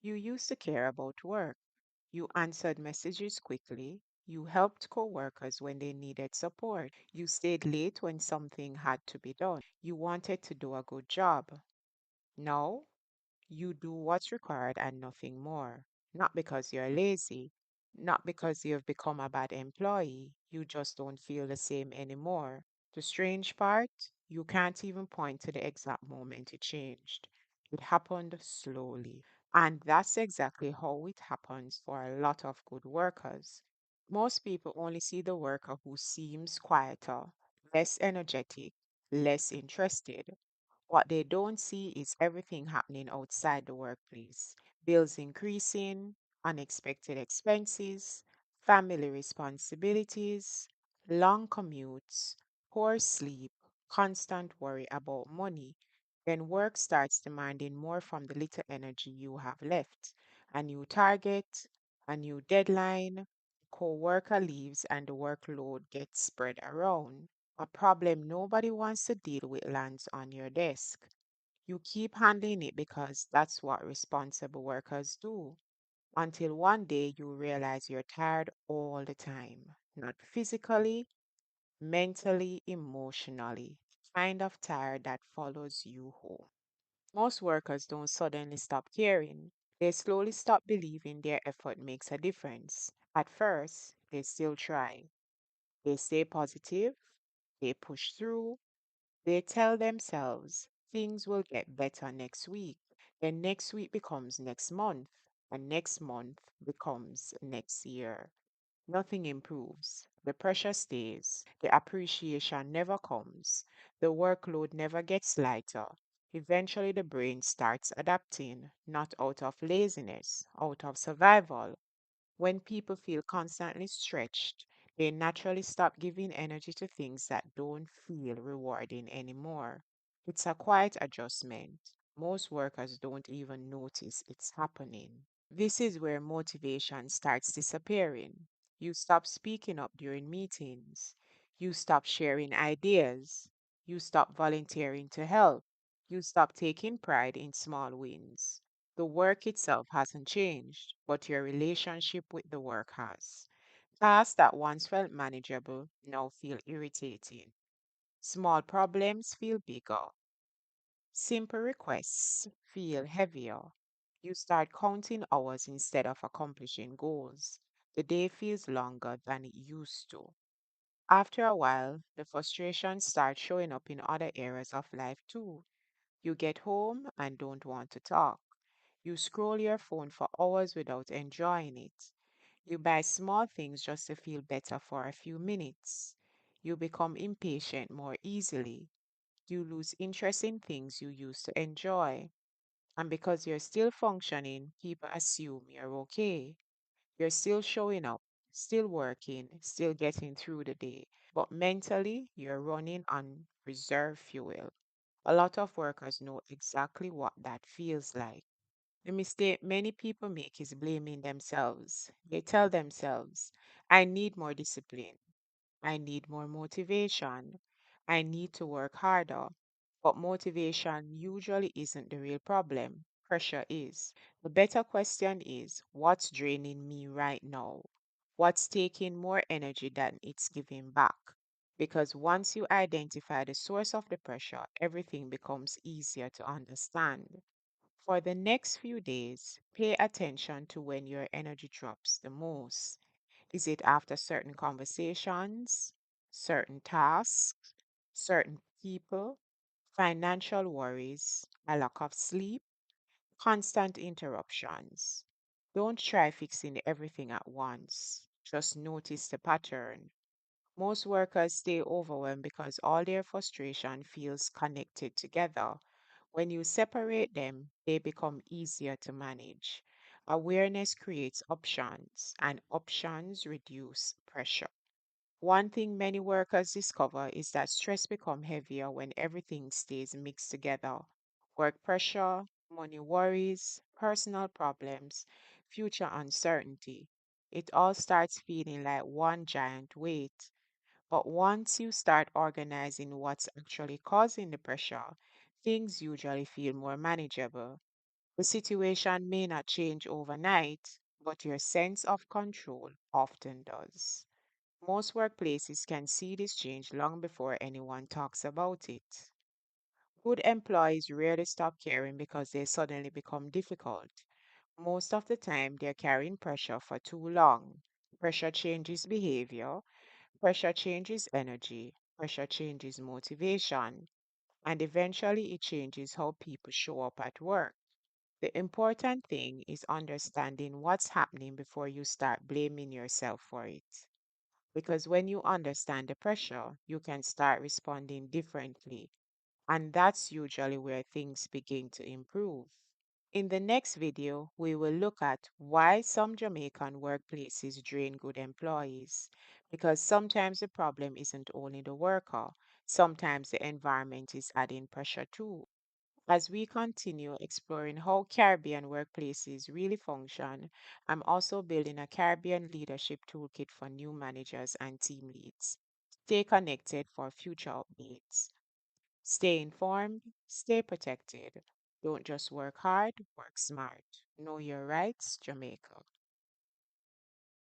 You used to care about work. You answered messages quickly. You helped coworkers when they needed support. You stayed late when something had to be done. You wanted to do a good job. Now, you do what's required and nothing more. Not because you're lazy, not because you've become a bad employee. You just don't feel the same anymore. The strange part, you can't even point to the exact moment it changed. It happened slowly. And that's exactly how it happens for a lot of good workers. Most people only see the worker who seems quieter, less energetic, less interested. What they don't see is everything happening outside the workplace: bills increasing, unexpected expenses, family responsibilities, long commutes, poor sleep, constant worry about money. Then work starts demanding more from the little energy you have left. A new target, a new deadline, co-worker leaves, and the workload gets spread around. A problem nobody wants to deal with lands on your desk. You keep handling it because that's what responsible workers do. Until one day you realize you're tired all the time. Not physically, mentally, emotionally. Kind of tired that follows you home. Most workers don't suddenly stop caring. They slowly stop believing their effort makes a difference. At first, they still try. They stay positive. They push through. They tell themselves things will get better next week. Then next week becomes next month, and next month becomes next year. Nothing improves. The pressure stays. The appreciation never comes. The workload never gets lighter. Eventually, the brain starts adapting, not out of laziness, out of survival. When people feel constantly stretched, they naturally stop giving energy to things that don't feel rewarding anymore. It's a quiet adjustment. Most workers don't even notice it's happening. This is where motivation starts disappearing. You stop speaking up during meetings. You stop sharing ideas. You stop volunteering to help. You stop taking pride in small wins. The work itself hasn't changed, but your relationship with the work has. Tasks that once felt manageable now feel irritating. Small problems feel bigger. Simple requests feel heavier. You start counting hours instead of accomplishing goals. The day feels longer than it used to. After a while, the frustration starts showing up in other areas of life too. You get home and don't want to talk. You scroll your phone for hours without enjoying it. You buy small things just to feel better for a few minutes. You become impatient more easily. You lose interest in things you used to enjoy. And because you're still functioning, people assume you're okay. You're still showing up, still working, still getting through the day. But mentally, you're running on reserve fuel. A lot of workers know exactly what that feels like. The mistake many people make is blaming themselves. They tell themselves, I need more discipline. I need more motivation. I need to work harder. But motivation usually isn't the real problem. Pressure is. The better question is, what's draining me right now? What's taking more energy than it's giving back? Because once you identify the source of the pressure, everything becomes easier to understand. For the next few days, pay attention to when your energy drops the most. Is it after certain conversations, certain tasks, certain people, financial worries, a lack of sleep, constant interruptions? Don't try fixing everything at once. Just notice the pattern. Most workers stay overwhelmed because all their frustration feels connected together. When you separate them, they become easier to manage. Awareness creates options, and options reduce pressure. One thing many workers discover is that stress becomes heavier when everything stays mixed together. Work pressure, money worries, personal problems, future uncertainty. It all starts feeling like one giant weight. But once you start organizing what's actually causing the pressure, things usually feel more manageable. The situation may not change overnight, but your sense of control often does. Most workplaces can see this change long before anyone talks about it. Good employees rarely stop caring because they suddenly become difficult. Most of the time, they're carrying pressure for too long. Pressure changes behavior, pressure changes energy, pressure changes motivation, and eventually it changes how people show up at work. The important thing is understanding what's happening before you start blaming yourself for it. Because when you understand the pressure, you can start responding differently. And that's usually where things begin to improve. In the next video, we will look at why some Jamaican workplaces drain good employees. Because sometimes the problem isn't only the worker, sometimes the environment is adding pressure too. As we continue exploring how Caribbean workplaces really function, I'm also building a Caribbean leadership toolkit for new managers and team leads. Stay connected for future updates. Stay informed, stay protected. Don't just work hard, work smart. Know your rights, Jamaica.